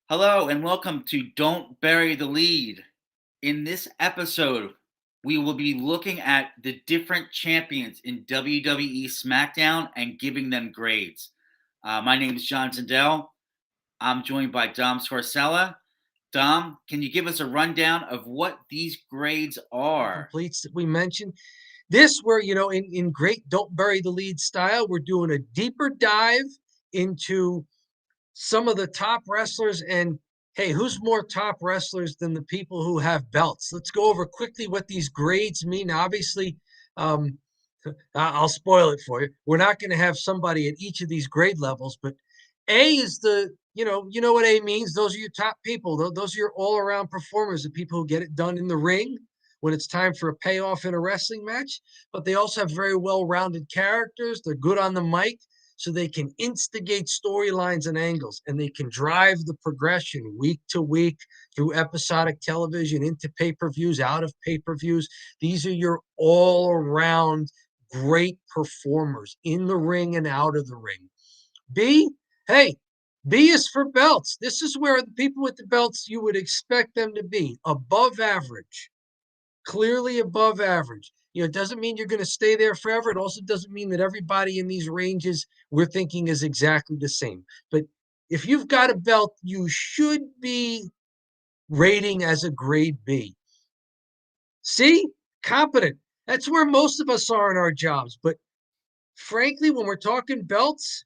Hello and welcome to Don't Bury the Lead. In this episode, we will be looking at the different champions in WWE Smackdown and giving them grades. My name is John Zindel. I'm joined by Dom Scarcella. Dom, can you give us a rundown of what these grades are? Completes that we mentioned. This, where, in great Don't Bury the Lead style, we're doing a deeper dive into some of the top wrestlers. And hey, who's more top wrestlers than the people who have belts? Let's go over quickly what these grades mean. Obviously, um, I'll spoil it for you. We're not going to have somebody at each of these grade levels, but A is you know what A means. Those are your top people. Those are your all-around performers, the people who get it done in the ring when it's time for a payoff in a wrestling match. But they also have very well-rounded characters. They're good on the mic, so they can instigate storylines and angles, and they can drive the progression week to week through episodic television, into pay-per-views, out of pay-per-views. These are your all-around great performers in the ring and out of the ring. B, hey, B is for belts. This is where the people with the belts, you would expect them to be above average, clearly above average. It doesn't mean you're going to stay there forever. It also doesn't mean that everybody in these ranges we're thinking is exactly the same. But if you've got a belt, you should be rating as a grade B. C, competent. That's where most of us are in our jobs. But frankly, when we're talking belts,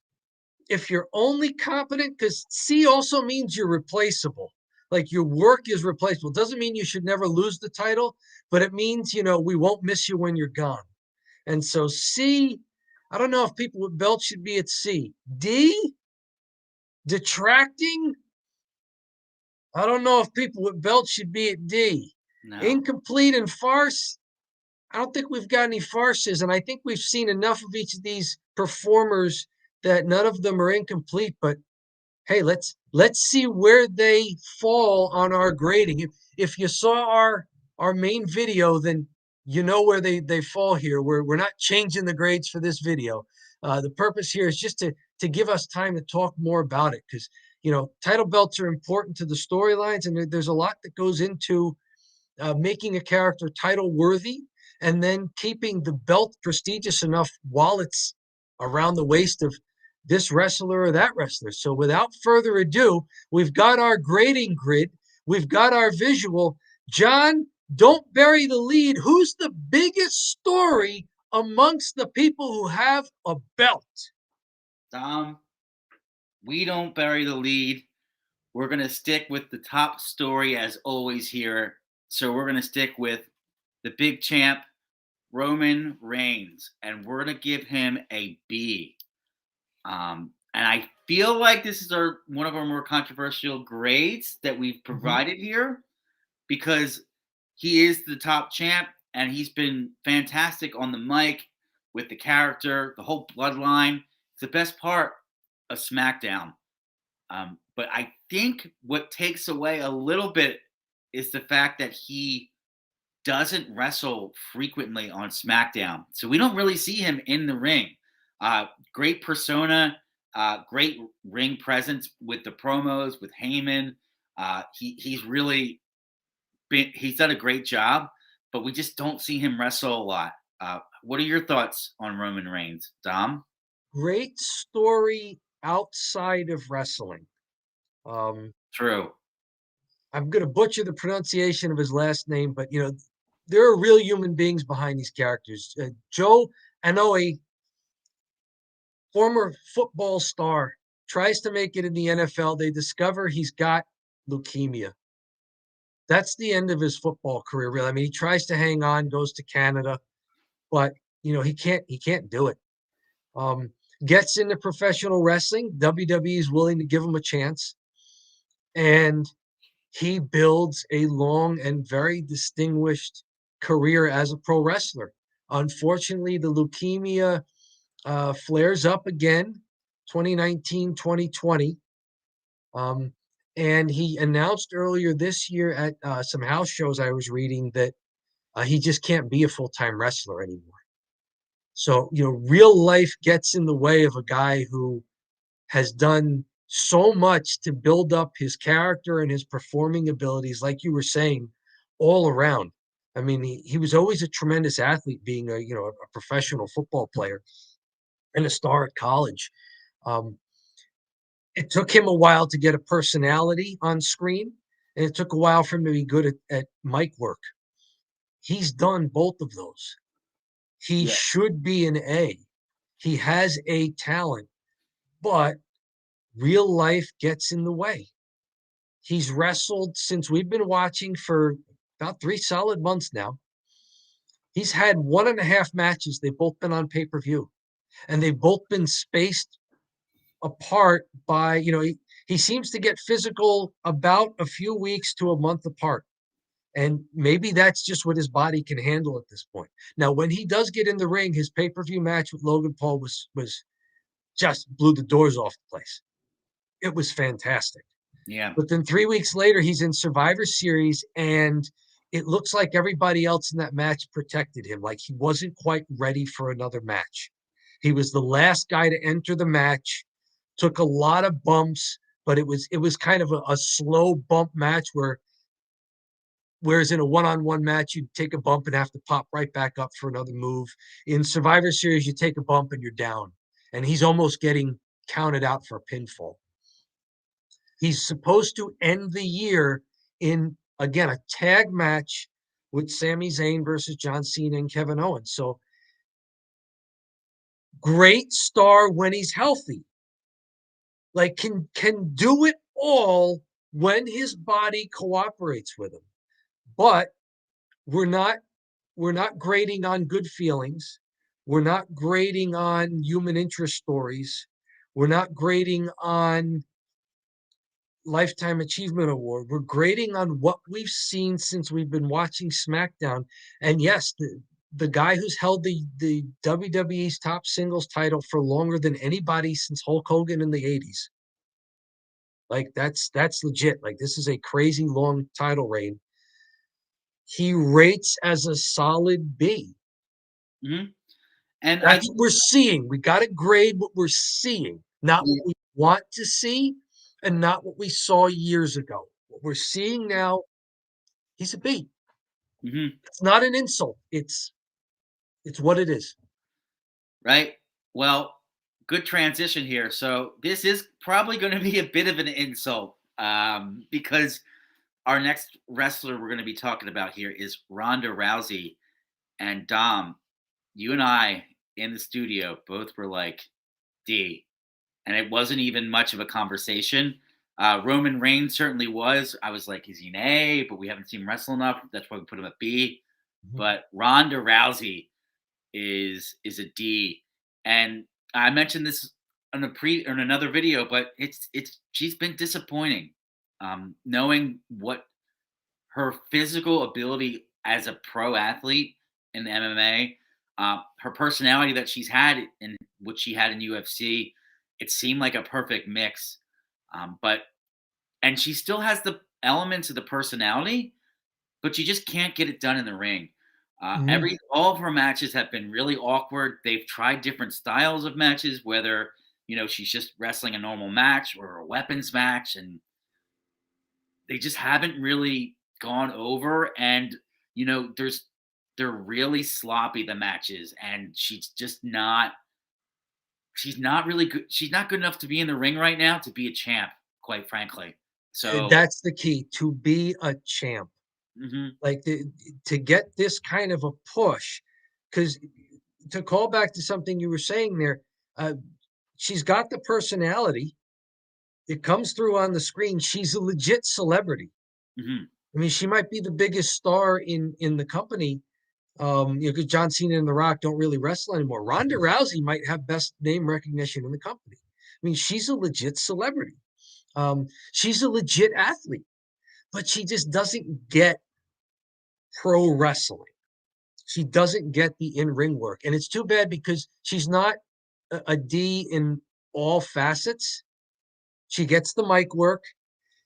if you're only competent, because C also means you're replaceable. Like, your work is replaceable. Doesn't mean you should never lose the title, but it means, we won't miss you when you're gone. And so C, I don't know if people with belts should be at C. D, detracting. I don't know if people with belts should be at D. No. Incomplete and farce. I don't think we've got any farces, and I think we've seen enough of each of these performers that none of them are incomplete. But hey, let's see where they fall on our grading. If you saw our main video, then you know where they fall here. We're not changing the grades for this video. The purpose here is just to give us time to talk more about it, because title belts are important to the storylines, and there's a lot that goes into making a character title worthy, and then keeping the belt prestigious enough while it's around the waist of this wrestler or that wrestler. So without further ado, we've got our grading grid, we've got our visual. John, don't bury the lead. Who's the biggest story amongst the people who have a belt? Dom, we don't bury the lead. We're going to stick with the top story as always here. So we're going to stick with the big champ, Roman Reigns, and we're going to give him a B. And I feel like this is one of our more controversial grades that we've provided here, because he is the top champ and he's been fantastic on the mic with the character, the whole bloodline. It's the best part of SmackDown. But I think what takes away a little bit is the fact that he doesn't wrestle frequently on SmackDown. So we don't really see him in the ring. Great persona, great ring presence with the promos, with Heyman. He's really he's done a great job, but we just don't see him wrestle a lot. What are your thoughts on Roman Reigns, Dom? Great story outside of wrestling. True. I'm going to butcher the pronunciation of his last name, but there are real human beings behind these characters. Joe Anoa'i, former football star, tries to make it in the NFL. They discover he's got leukemia. That's the end of his football career, really. I mean, he tries to hang on, goes to Canada, but he can't do it. Gets into professional wrestling. WWE is willing to give him a chance, and he builds a long and very distinguished career as a pro wrestler. Unfortunately, the leukemia flares up again, 2019, 2020. And he announced earlier this year at some house shows I was reading that he just can't be a full-time wrestler anymore. So, real life gets in the way of a guy who has done so much to build up his character and his performing abilities, like you were saying, all around. I mean, he was always a tremendous athlete, being a professional football player and a star at college. Um, it took him a while to get a personality on screen, and it took a while for him to be good at mic work. He's done both of those. He Yeah. should be an A. He has a talent, but real life gets in the way. He's wrestled since we've been watching for about 3 solid months now. He's had 1.5 matches. They've both been on pay-per-view, and they've both been spaced apart by, he seems to get physical about a few weeks to a month apart. And maybe that's just what his body can handle at this point. Now, when he does get in the ring, his pay-per-view match with Logan Paul was just blew the doors off the place. It was fantastic. Yeah. But then 3 weeks later, he's in Survivor Series, and it looks like everybody else in that match protected him. Like he wasn't quite ready for another match. He was the last guy to enter the match, took a lot of bumps, but it was kind of a slow bump match whereas in a one-on-one match, you take a bump and have to pop right back up for another move. In Survivor Series, you take a bump and you're down. And he's almost getting counted out for a pinfall. He's supposed to end the year in, again, a tag match with Sami Zayn versus John Cena and Kevin Owens. So great star when he's healthy. Like can do it all when his body cooperates with him. But we're not grading on good feelings. We're not grading on human interest stories. We're not grading on Lifetime Achievement Award. We're grading on what we've seen since we've been watching SmackDown. And yes, the guy who's held the WWE's top singles title for longer than anybody since Hulk Hogan in the 80s. Like that's legit. Like this is a crazy long title reign. He rates as a solid B. Hmm. And I That's what we're seeing. We got to grade what we're seeing, not what we want to see and not what we saw years ago. What we're seeing now, he's a B. Mhm. It's not an insult. It's what it is. Right. Well, good transition here. So this is probably going to be a bit of an insult because our next wrestler we're going to be talking about here is Ronda Rousey. And Dom, you and I in the studio both were like D, and it wasn't even much of a conversation. Roman Reigns certainly was. I was like, is he an A? But we haven't seen him wrestle enough. That's why we put him at B. Mhm. But Ronda Rousey is a D. And I mentioned this in another video, but it's she's been disappointing. Knowing what her physical ability as a pro athlete in the MMA, her personality that she's had and what she had in UFC, it seemed like a perfect mix. But and she still has the elements of the personality, but she just can't get it done in the ring. Mhm. Every all of her matches have been really awkward. They've tried different styles of matches, whether she's just wrestling a normal match or a weapons match, and they just haven't really gone over. And they're really sloppy, the matches, and she's not really good. She's not good enough to be in the ring right now to be a champ, quite frankly. So That's the key, to be a champ. mhm, Like to get this kind of a push, because to call back to something you were saying there, uh, she's got the personality. It comes through on the screen. She's a legit celebrity. mhm, I mean, she might be the biggest star in the company. Because John Cena and The Rock don't really wrestle anymore. Ronda Rousey might have best name recognition in the company. I mean, she's a legit celebrity. She's a legit athlete, but she just doesn't get pro wrestling. She doesn't get the in-ring work. And it's too bad because she's not a D in all facets. She gets the mic work.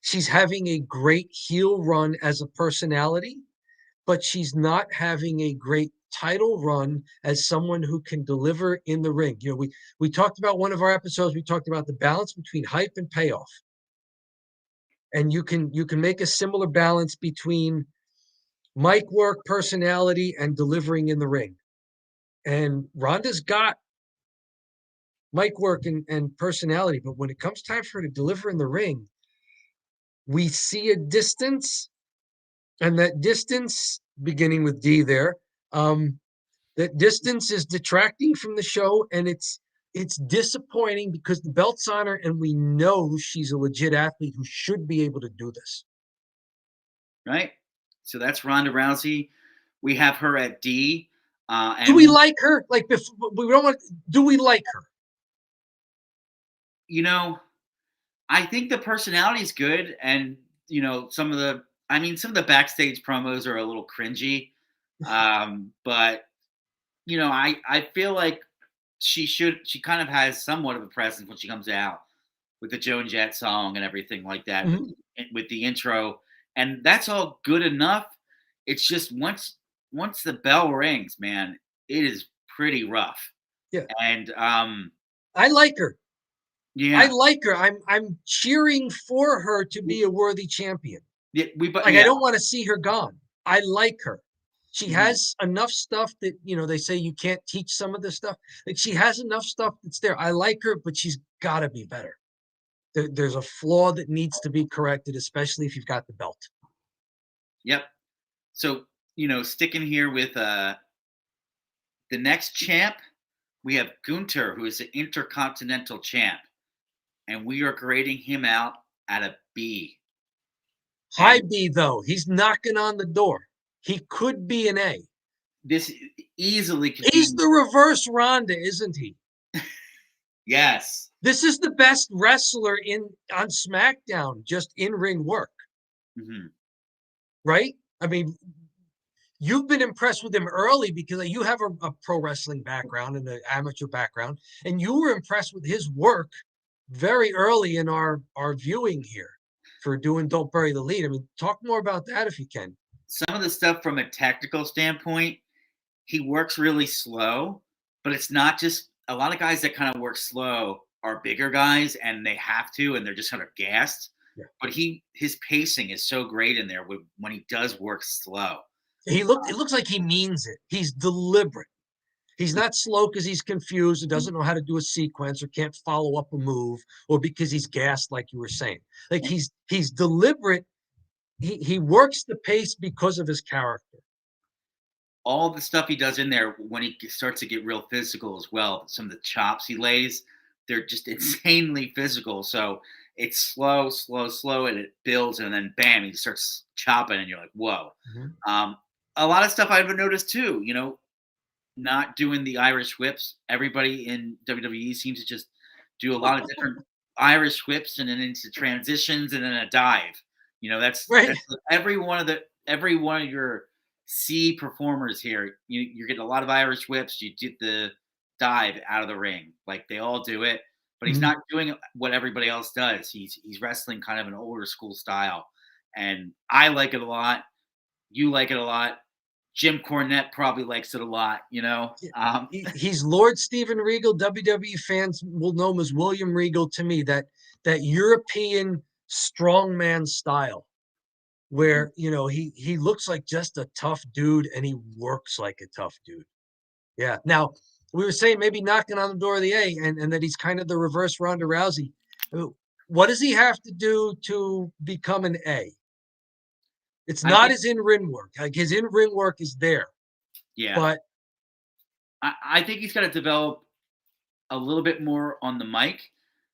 She's having a great heel run as a personality, but she's not having a great title run as someone who can deliver in the ring. You know, we talked about one of our episodes, we talked about the balance between hype and payoff. And you can make a similar balance between mic work, personality, and delivering in the ring. And Ronda's got mic work and personality, but when it comes time for her to deliver in the ring, we see a distance, and that distance, beginning with D there, that distance is detracting from the show, and it's disappointing because the belt's on her, and we know she's a legit athlete who should be able to do this. Right. So that's Ronda Rousey. We have her at D. And do we like her? Like, we don't want. Do we like her? You know, I think the personality is good, and you know, some of the backstage promos are a little cringy, but you know, I feel like she kind of has somewhat of a presence when she comes out with the Joan Jett song and everything like that, with the intro, and that's all good enough. It's just once the bell rings, man, it is pretty rough. Yeah, and I like her. Yeah, I like her. I'm cheering for her to be a worthy champion. Yeah, I don't want to see her gone. I like her. She has enough stuff that, you know, they say you can't teach some of this stuff. Like, she has enough stuff that's there. I like her, but she's got to be better. There's a flaw that needs to be corrected, especially if you've got the belt. Yep. So, you know, sticking here with the next champ, we have Gunther, who is the Intercontinental Champ, and we are grading him out at a B. High B, though. He's knocking on the door. He could be an A. This easily could He's the reverse Ronda, isn't he? Yes. This is the best wrestler on SmackDown, just in-ring work. Mm-hmm. Right? I mean, you've been impressed with him early because you have a pro wrestling background and an amateur background, and you were impressed with his work very early in our viewing here for doing Don't Bury the Lead. I mean, talk more about that if you can. Some of the stuff from a technical standpoint, he works really slow, but it's not just a lot of guys that kind of work slow are bigger guys and they have to, and they're just kind of gassed. Yeah. But his pacing is so great in there when he does work slow. It looks like he means it. He's deliberate. He's not slow because he's confused or doesn't know how to do a sequence or can't follow up a move or because he's gassed, like you were saying. Like, he's deliberate. He works the pace because of his character. All the stuff he does in there when he starts to get real physical as well. Some of the chops he lays, they're just insanely physical. So it's slow, and it builds, and then bam, he starts chopping, and you're like, whoa. Mm-hmm. A lot of stuff I've noticed too, you know, not doing the Irish whips. Everybody in WWE seems to just do a lot of different Irish whips and then into transitions and then a dive. You know, that's right. That's every one of your C performers here. You're getting a lot of Irish whips. You get the dive out of the ring. Like, they all do it, but he's not doing what everybody else does. He's wrestling kind of an older school style, and I like it a lot. You like it a lot. Jim Cornette probably likes it a lot, you know. He's Lord Steven Regal. WWE fans will know him as William Regal. To me, that European strongman style, where, you know, he looks like just a tough dude and he works like a tough dude. Yeah. Now, we were saying maybe knocking on the door of the A, and that he's kind of the reverse Ronda Rousey. What does he have to do to become an A? It's not his in-ring work. Like, his in-ring work is there. Yeah. But I think he's got to develop a little bit more on the mic.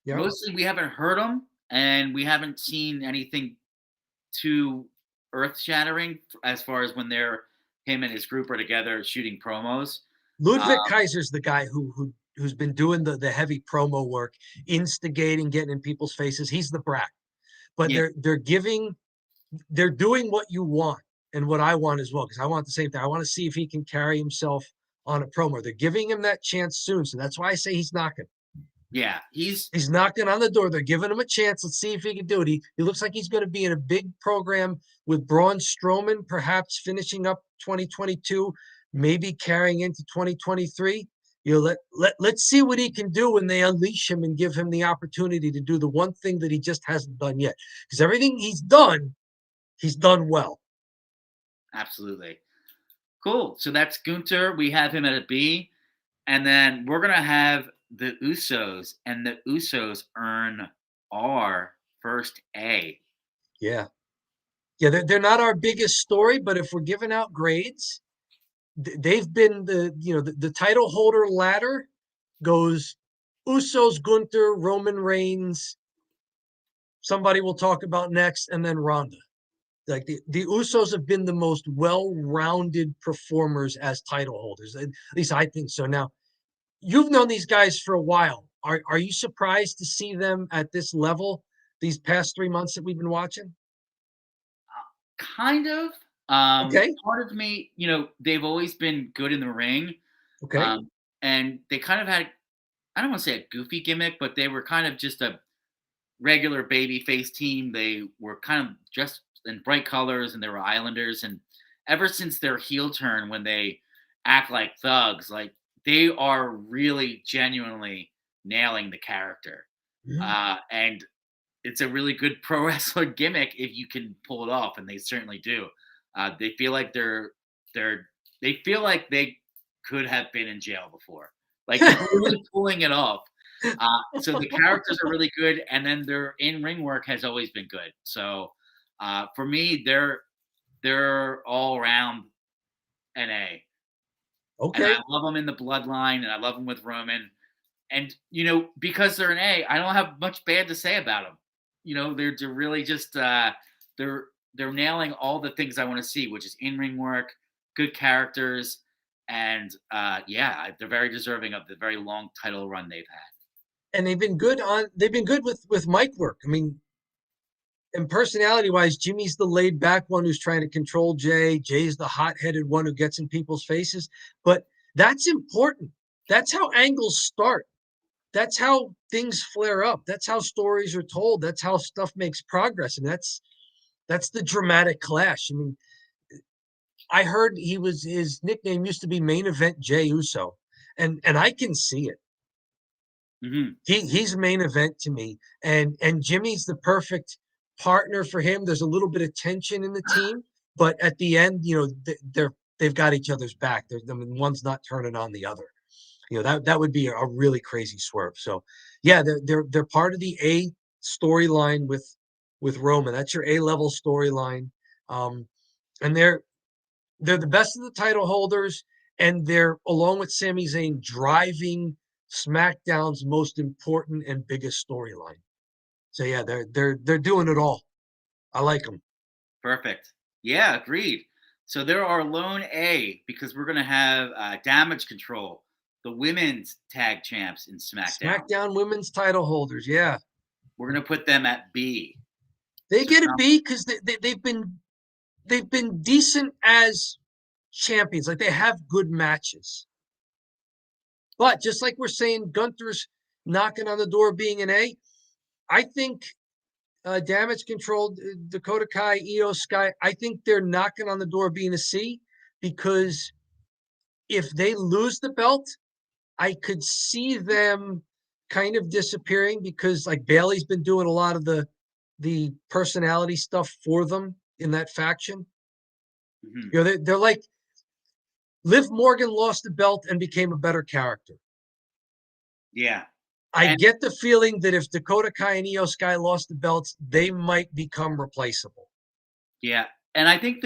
Yeah. Mostly we haven't heard him, and we haven't seen anything too earth-shattering as far as when him and his group are together shooting promos. Ludwig Kaiser's the guy who's been doing the heavy promo work, instigating, getting in people's faces. He's the brat. But yeah, they're doing what you want and what I want as well, because I want the same thing. I want to see if he can carry himself on a promo. They're giving him that chance soon, so that's why I say he's knocking. Yeah, he's knocking on the door. They're giving him a chance. Let's see if he can do it. He looks like he's going to be in a big program with Braun Strowman, perhaps finishing up 2022. maybe carrying into 2023. Let's see what he can do when they unleash him and give him the opportunity to do the one thing that he just hasn't done yet. Because everything he's done well. Absolutely. Cool. So that's Gunther. We have him at a B. And then we're going to have the Usos, and the Usos earn our first A. Yeah. They're not our biggest story, but if we're giving out grades, they've been the title holder ladder goes Usos, Gunther, Roman Reigns. Somebody we'll talk about next, and then Ronda. Like the Usos have been the most well-rounded performers as title holders. At least I think so. Now, you've known these guys for a while. Are you surprised to see them at this level these past 3 months that we've been watching? Kind of. Okay. Part of me, they've always been good in the ring. Okay. And they kind of had, I don't want to say a goofy gimmick, but they were kind of just a regular baby face team. They were kind of dressed in bright colors, and they were Islanders. And ever since their heel turn, when they act like thugs, like they are really genuinely nailing the character. And it's a really good pro wrestler gimmick if you can pull it off, and they certainly do. They feel like they feel like they could have been in jail before. Like they're really pulling it off. So the characters are really good, and then their in-ring work has always been good. So for me, they're all around an A. And Okay. I love them in the bloodline, and I love them with Roman. And because they're an A, I don't have much bad to say about them. They're really just they're nailing all the things I want to see, which is in-ring work, good characters, and they're very deserving of the very long title run they've had. And they've been good with mic work. I mean, and personality wise, Jimmy's the laid back one who's trying to control Jay. Jay's the hot headed one who gets in people's faces. But that's important. That's how angles start. That's how things flare up. That's how stories are told. That's how stuff makes progress. And that's the dramatic clash. I mean, I heard his nickname used to be Main Event Jay Uso. And I can see it. Mm-hmm. He's main event to me. And Jimmy's the perfect partner for him. There's a little bit of tension in the team, but at the end, they've got each other's back. One's not turning on the other. That would be a really crazy swerve. So yeah, they're part of the A storyline with Roman. That's your A level storyline. And they're the best of the title holders, and they're, along with Sami Zayn, driving SmackDown's most important and biggest storyline. So yeah, they're doing it all. I like them. Perfect. Yeah, agreed. So there are lone A, because we're going to have Damage Control, the women's tag champs in SmackDown. SmackDown women's title holders. Yeah, We're going to put them at B. they So get a B because they've been decent as champions. Like they have good matches. But just like we're saying, Gunther's knocking on the door being an A. I think Damage Control, Dakota Kai, Io Sky, I think they're knocking on the door being a C, because if they lose the belt, I could see them kind of disappearing, because like Bailey's been doing a lot of the personality stuff for them in that faction. Mm-hmm. They're like Liv Morgan lost the belt and became a better character. Yeah. I get the feeling that if Dakota Kai and Io Sky lost the belts, they might become replaceable. Yeah. And I think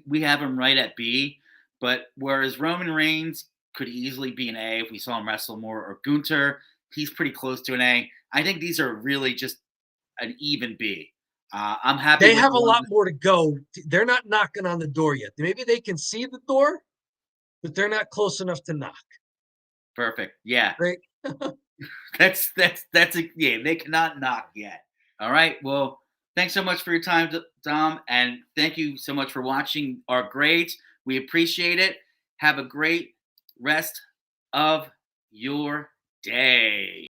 we have him right at B, but whereas Roman Reigns could easily be an A if we saw him wrestle more, or Gunther, he's pretty close to an A. I think these are really just an even B. I'm happy. They have a lot more to go. They're not knocking on the door yet. Maybe they can see the door, but they're not close enough to knock. Perfect. Yeah. Right. That's yeah. They cannot knock yet. All right. Well, thanks so much for your time, Dom, and thank you so much for watching our grades. We appreciate it. Have a great rest of your day.